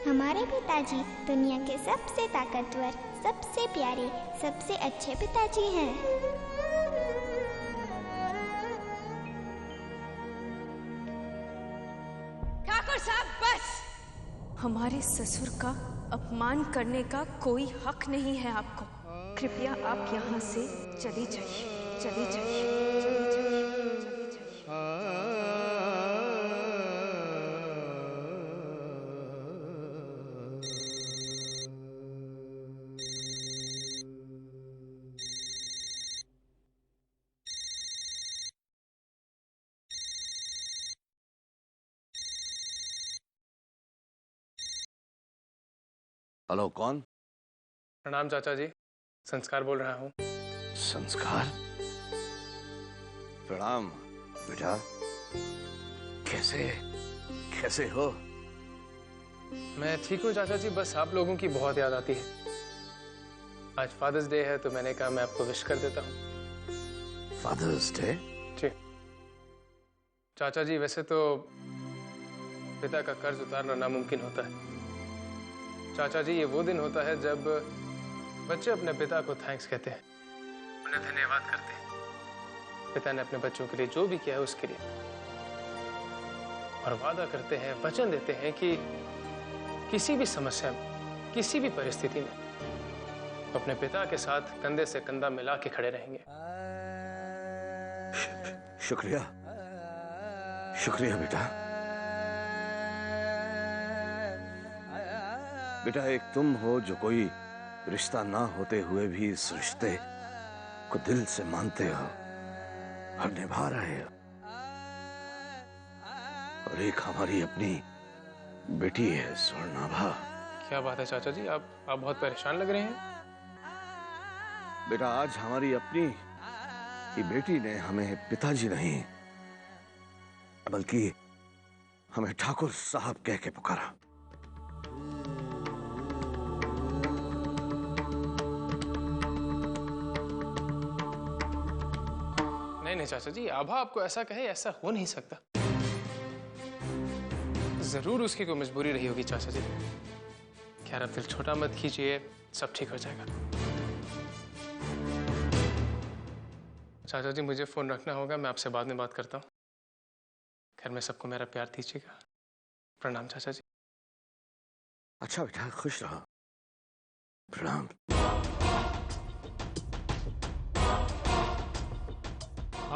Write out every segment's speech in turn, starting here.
हमारे पिताजी दुनिया के सबसे ताकतवर, सबसे प्यारे, सबसे अच्छे पिताजी हैं। ठाकुर साहब बस! हमारे ससुर का अपमान करने का कोई हक नहीं है आपको। कृपया आप यहाँ से चली जाइए, चली जाइए, चली जाइए, चली जाइए। हेलो, कौन? प्रणाम चाचा जी, संस्कार बोल रहा हूँ। संस्कार? प्रणाम बेटा, कैसे कैसे हो? मैं ठीक हूँ चाचा जी, बस आप लोगों की बहुत याद आती है। आज फादर्स डे है तो मैंने कहा मैं आपको विश कर देता हूँ। Fathers day? जी चाचा जी, वैसे तो पिता का कर्ज उतारना नामुमकिन होता है चाचा जी। ये वो दिन होता है जब बच्चे अपने पिता को थैंक्स कहते हैं, उन्हें धन्यवाद करते हैं पिता ने अपने बच्चों के लिए जो भी किया है उसके लिए, और वादा करते हैं, वचन देते हैं कि किसी भी समस्या में, किसी भी परिस्थिति में अपने पिता के साथ कंधे से कंधा मिला के खड़े रहेंगे। शुक्रिया, शुक्रिया बेटा। बेटा, एक तुम हो जो कोई रिश्ता ना होते हुए भी इस रिश्ते को दिल से मानते हो और निभा रहे हो, और एक हमारी अपनी बेटी है स्वर्णाभा। क्या बात है चाचा जी, आप बहुत परेशान लग रहे हैं। बेटा, आज हमारी अपनी की बेटी ने हमें पिताजी नहीं बल्कि हमें ठाकुर साहब कह के पुकारा। नहीं चाचा जी, आभा आपको ऐसा कहे, ऐसा हो नहीं सकता। जरूर उसकी कोई मजबूरी रही होगी चाचा जी। खैर, अब दिल छोटा मत कीजिए, सब ठीक हो जाएगा। चाचा जी, मुझे फोन रखना होगा, मैं आपसे बाद में बात करता हूँ। घर में सबको मेरा प्यार दीजिएगा। प्रणाम चाचा जी। अच्छा बेटा, खुश रहो। प्रणाम।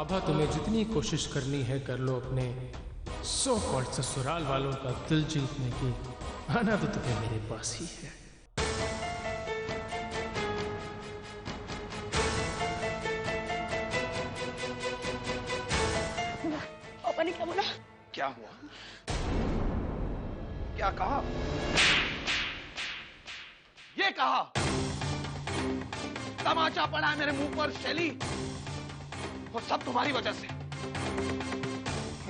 आभा, तुम्हें जितनी कोशिश करनी है कर लो अपने सो कॉल्ड ससुराल वालों का दिल जीतने की। आना तो तुम्हें मेरे पास ही है। पापा ने क्या बोला? क्या हुआ? क्या कहा? ये कहा तमाचा पड़ा है मेरे मुंह पर शैली, और सब तुम्हारी वजह से।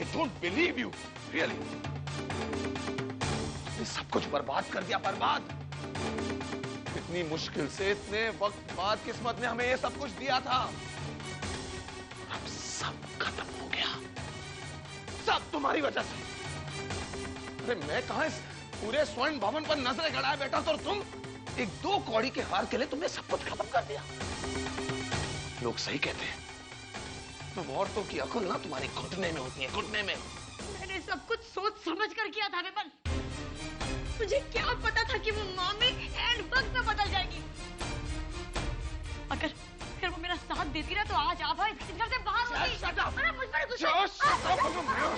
I don't believe you, really. तुमने सब कुछ बर्बाद कर दिया, बर्बाद। इतनी मुश्किल से, इतने वक्त बाद किस्मत ने हमें ये सब कुछ दिया था, अब सब खत्म हो गया, सब तुम्हारी वजह से। अरे मैं कहां इस पूरे स्वर्ण भवन पर नजरें गड़ाए बैठा था, और तुम एक दो कौड़ी के हार के लिए तुमने सब कुछ खत्म कर दिया। लोग सही कहते हैं, तुम औरतों की अकल ना तुम्हारे घुटने में होती है, घुटने में। मैंने सब कुछ सोच समझ कर किया था विमल। मुझे क्या पता था कि वो मामी एंड वक्त में बदल जाएगी। अगर वो मेरा साथ देती ना तो आज आभा इस घर से बाहर होती। अरे मुझ पर गुस्सा।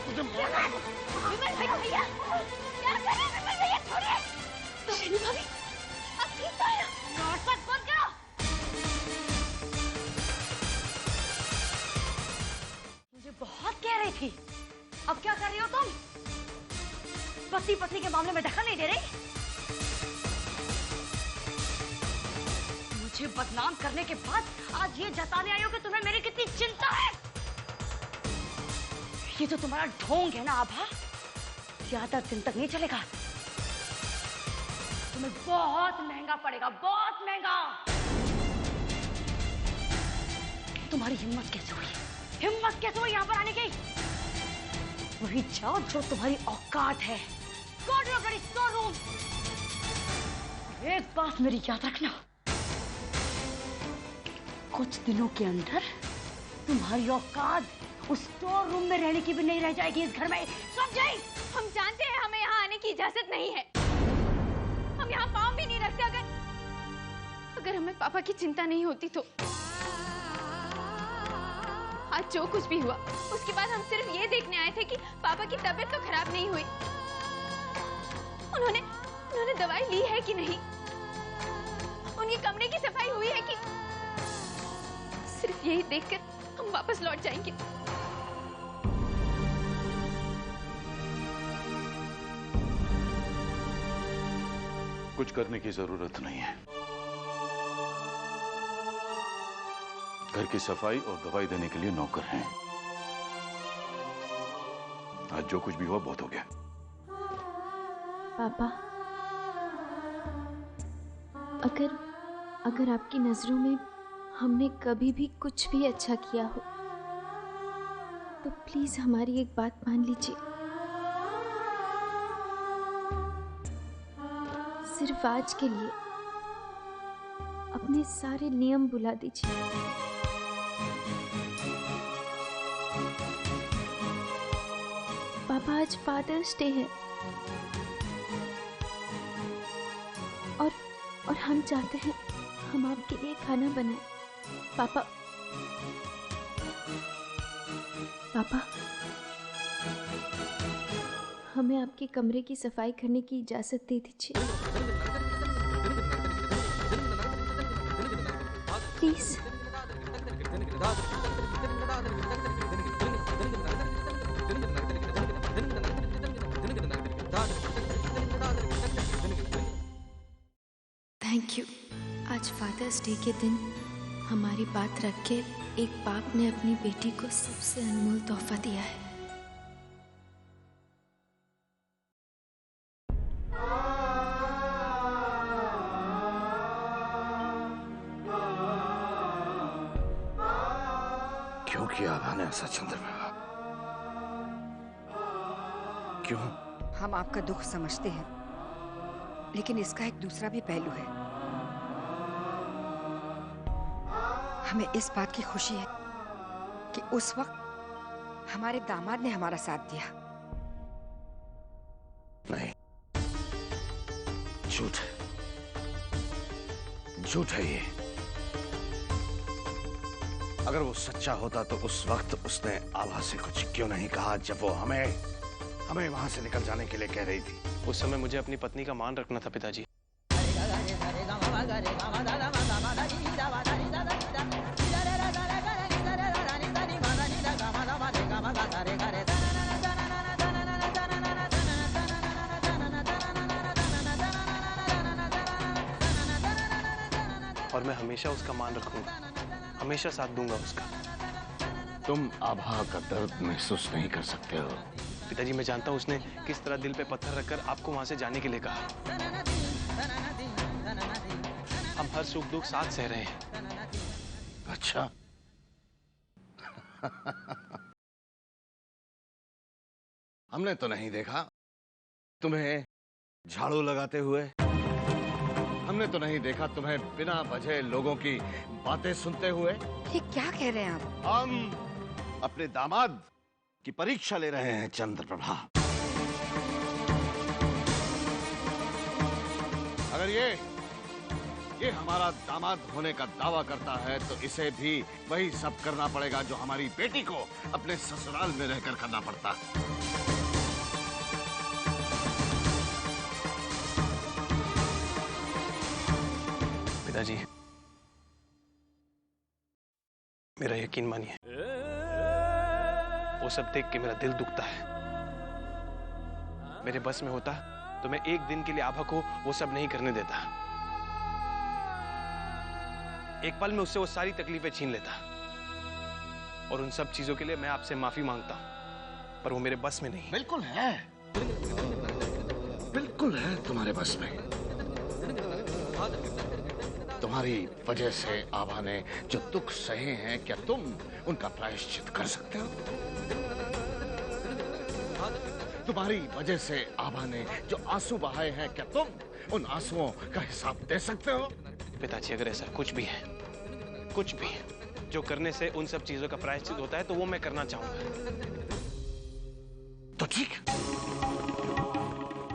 तुझे मारा। विमल भैया, क्या कर रहे हैं विमल भैया? छोड़िए। तो शैली भाभी, अब ठीक तो है ना? नाटक बंद करो। मुझे बहुत कह रही थी, अब क्या कर रही हो तुम? पति पत्नी के मामले में दखल नहीं दे रही? मुझे बदनाम करने के बाद आज ये जताने आई हो कि तुम्हें मेरी कितनी चिंता है। ये तो तुम्हारा ढोंग है ना आभा, ज्यादा दिन तक नहीं चलेगा। तुम्हें बहुत महंगा पड़ेगा, बहुत महंगा। तुम्हारी हिम्मत कैसे हुई, हिम्मत कैसे हुई यहाँ पर आने की? वही जाओ जो तुम्हारी औकात है। Go to your bloody storeroom. एक बात मेरी याद रखना, कुछ दिनों के अंदर तुम्हारी औकात उस स्टोर रूम में रहने की भी नहीं रह जाएगी इस घर में, समझे? हम जानते हैं हमें यहाँ आने की इजाजत नहीं है। हम यहाँ पाँव भी नहीं रखते। अगर हमें पापा की चिंता नहीं होती तो आज जो कुछ भी हुआ उसके बाद हम सिर्फ ये देखने आए थे कि पापा की तबीयत तो खराब नहीं हुई, उन्होंने दवाई ली है कि नहीं, उनके कमरे की सफाई हुई है कि। सिर्फ यही देखकर हम वापस लौट जाएंगे। कुछ करने की जरूरत नहीं है। घर की सफाई और दवाई देने के लिए नौकर हैं। आज जो कुछ भी हुआ बहुत हो गया। पापा, अगर आपकी नजरों में हमने कभी भी कुछ भी अच्छा किया हो तो प्लीज हमारी एक बात मान लीजिए। सिर्फ आज के लिए अपने सारे नियम भुला दीजिए। पापा, आज फादर्स डे है और हम चाहते हैं हम आपके लिए खाना बनाएं। पापा, हमें आपके कमरे की सफाई करने की इजाजत दे दीजिए प्लीज। Thank you. आज फादर्स डे के दिन हमारी बात रख के एक बाप ने अपनी बेटी को सबसे अनमोल तोहफा दिया है। क्यों किया आभा ने ऐसा चंद्रप्रभा? क्यों? हम आपका दुख समझते हैं, लेकिन इसका एक दूसरा भी पहलू है। हमें इस बात की खुशी है कि उस वक्त हमारे दामाद ने हमारा साथ दिया। नहीं, झूठ है, झूठ है ये। अगर वो सच्चा होता तो उस वक्त उसने आभा से कुछ क्यों नहीं कहा जब वो हमें वहां से निकल जाने के लिए कह रही थी? उस समय मुझे अपनी पत्नी का मान रखना था पिताजी। और मैं हमेशा उसका मान रखूंगा, हमेशा साथ दूंगा उसका। तुम आभा का दर्द महसूस नहीं कर सकते हो पिताजी। मैं जानता हूँ उसने किस तरह दिल पे पत्थर रखकर आपको वहां से जाने के लिए कहा। हम हर सुख दुख साथ सह रहे हैं। अच्छा हमने तो नहीं देखा तुम्हें झाड़ू लगाते हुए। हमने तो नहीं देखा तुम्हें बिना वजह लोगों की बातें सुनते हुए। ये क्या कह रहे हैं आप? हम अपने दामाद की परीक्षा ले रहे हैं चंद्रप्रभा। अगर ये हमारा दामाद होने का दावा करता है तो इसे भी वही सब करना पड़ेगा जो हमारी बेटी को अपने ससुराल में रहकर करना पड़ता है। पिताजी, मेरा यकीन मानिए, वो सब देख के मेरा दिल दुखता है। मेरे बस में होता तो मैं एक दिन के लिए आभा को वो सब नहीं करने देता। एक पल में उससे वो सारी तकलीफें छीन लेता। और उन सब चीजों के लिए मैं आपसे माफी मांगता हूं, पर वो मेरे बस में नहीं। बिल्कुल है, बिल्कुल है तुम्हारे बस में। तुम्हारी वजह से आभा ने जो दुख सहे हैं, क्या तुम उनका प्रायश्चित कर सकते हो? तुम्हारी वजह से आभा ने जो आंसू बहाए हैं, क्या तुम उन आंसुओं का हिसाब दे सकते हो? पिताजी, अगर ऐसा कुछ भी है, कुछ भी जो करने से उन सब चीजों का प्रायश्चित होता है, तो वो मैं करना चाहूंगा। तो ठीक,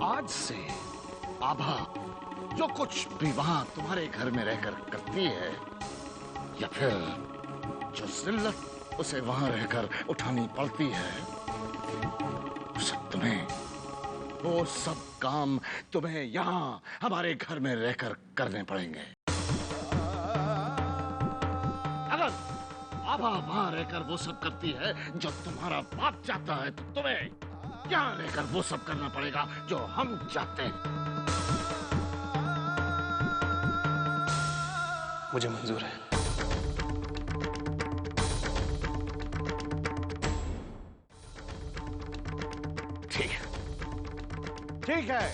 आज से आभा जो कुछ भी वहां तुम्हारे घर में रहकर करती है, या फिर जो जिल्लत उसे वहां रहकर उठानी पड़ती है, वो सब काम तुम्हें यहां हमारे घर में रहकर करने पड़ेंगे। अगर आभा वहां रहकर वो सब करती है जो तुम्हारा बाप चाहता है, तो तुम्हें यहां रहकर वो सब करना पड़ेगा जो हम चाहते हैं। मुझे मंजूर है। ठीक है, ठीक है।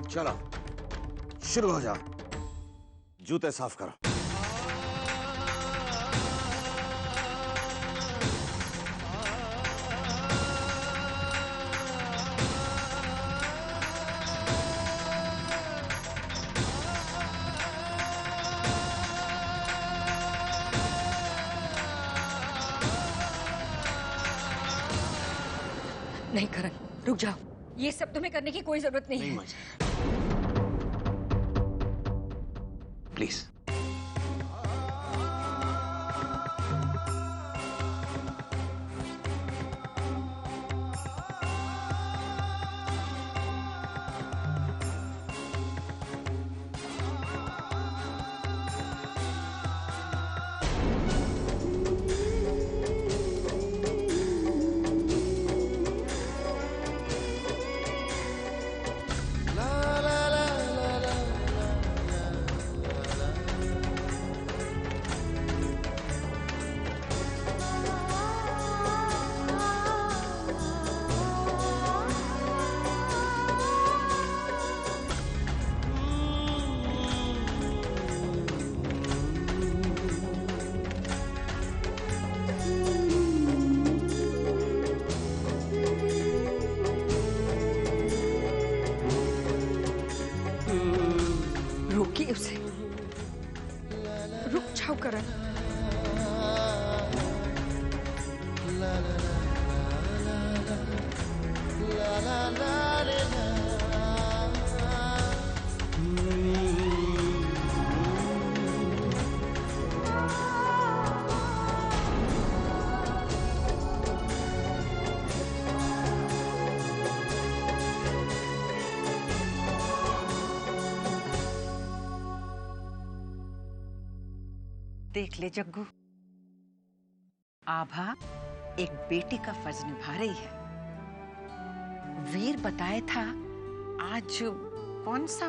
चलो शुरू हो जाओ, जूते साफ करो। नहीं करण, रुक जाओ। ये सब तुम्हें करने की कोई जरूरत नहीं है। प्लीज। उसे रुक जाओ करण। देख ले जग्गू, आभा एक बेटी का फर्ज निभा रही है। वीर बताया था आज कौन सा,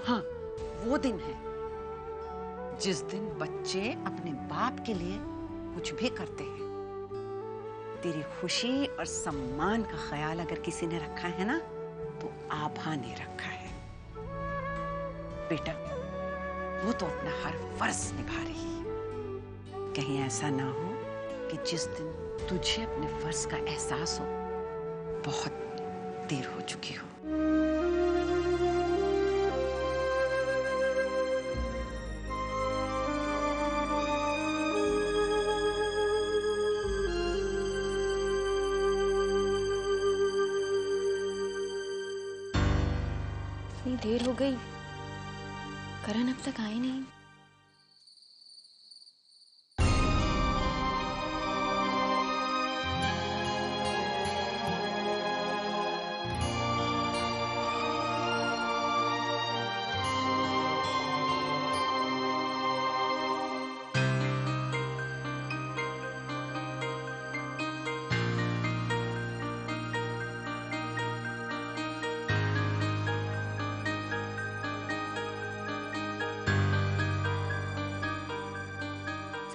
हाँ वो दिन है जिस दिन बच्चे अपने बाप के लिए कुछ भी करते हैं। तेरी खुशी और सम्मान का ख्याल अगर किसी ने रखा है ना, तो आभा ने रखा है। बेटा, वो तो अपना हर फर्ज निभा रही है। कहीं ऐसा ना हो कि जिस दिन तुझे अपने फर्ज का एहसास हो, बहुत देर हो चुकी हो। इतनी देर हो गई, करण अब तक आए नहीं।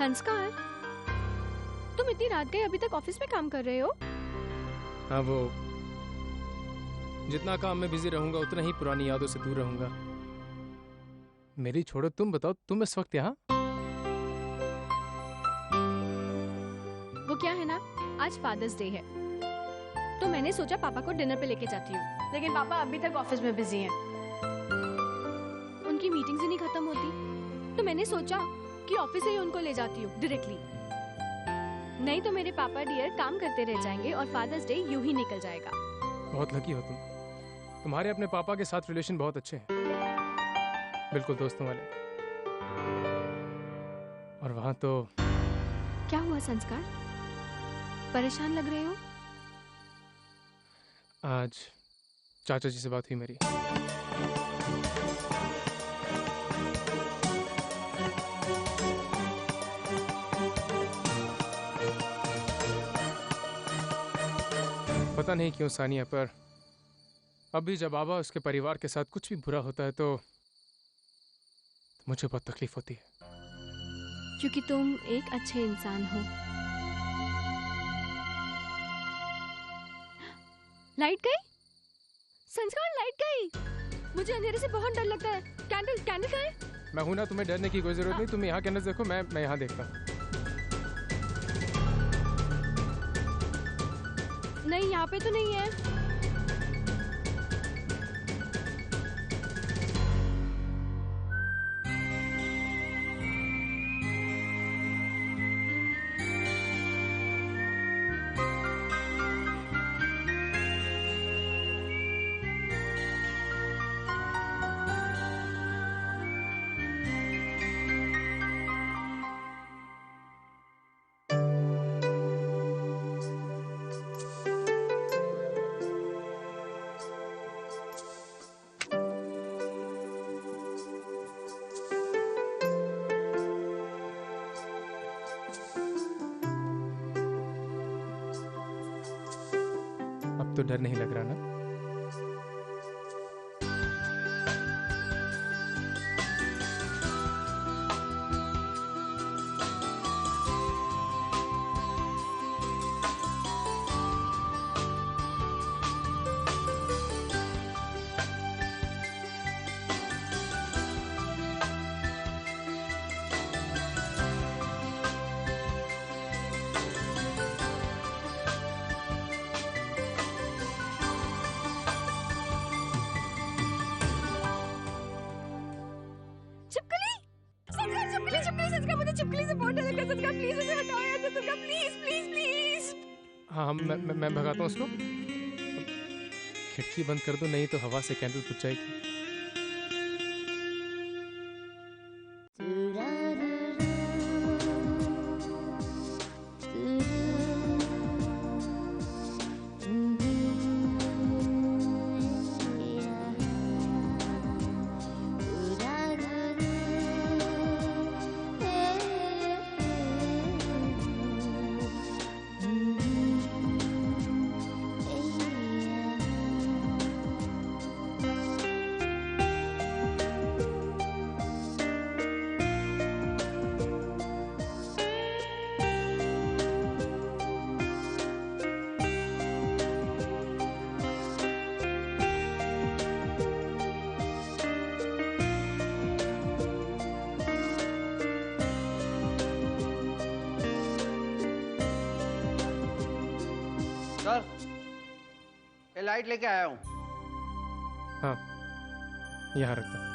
संस्कार, तुम इतनी रात गए अभी तक ऑफिस में काम कर रहे हो? हाँ, वो जितना काम में बिजी रहूंगा उतना ही पुरानी यादों से दूर रहूंगा। मेरी छोड़ो, तुम बताओ, तुम इस वक्त यहाँ? वो क्या है ना, आज फादर्स डे है, तो मैंने सोचा पापा को डिनर पे लेके जाती हूँ, लेकिन पापा अभी तक ऑफिस में बिजी हैं। उनकी मीटिंग्स ही नहीं खत्म होती, तो मैंने सोचा कि ऑफिस से ही उनको ले जाती हूँ डायरेक्टली। नहीं तो मेरे पापा डियर काम करते रह जाएंगे और फादर्स डे यूं ही निकल जाएगा। बहुत लकी हो तुम, तुम्हारे अपने पापा के साथ रिलेशन बहुत अच्छे हैं, बिल्कुल दोस्तों वाले। और वहां तो क्या हुआ संस्कार, परेशान लग रहे हो? आज चाचा जी से बात हुई मेरी। पता नहीं क्यों सानिया, पर अभी जब बाबा उसके परिवार के साथ कुछ भी बुरा होता है तो मुझे बहुत तकलीफ होती है। क्योंकि तुम एक अच्छे इंसान हो। लाइट गई? संस्कार, लाइट गई। मुझे अंधेरे से बहुत डर लगता है। कैंडल कहाँ है? मैं हूं ना, तुम्हें डरने की कोई जरूरत नहीं। तुम यहाँ कैंडल देखो, मैं यहाँ देखता हूँ। नहीं, यहाँ पे तो नहीं है। अब तो डर नहीं लग रहा ना? हाँ, मैं भगाता हूँ उसको। खिड़की बंद कर दो, नहीं तो हवा से कैंडल बुझ जाएगी। सर, ये लाइट लेके आया हूँ। हाँ, यहाँ रखता हूँ।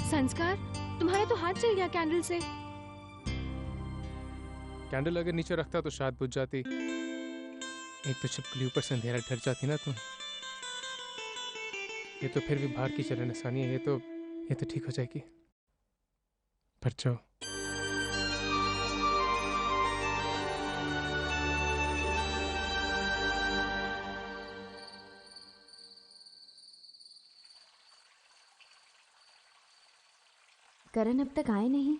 संस्कार, तुम्हारा तो हाथ चल गया कैंडल से। कैंडल अगर नीचे रखता तो शायद बुझ जाती। एक तो छिपकली ऊपर से अंधेरा डर जाती ना तुम। ये तो फिर भी बाहर की चलन आसानी है। ये तो ठीक हो जाएगी। बच्चों, करण अब तक आए नहीं।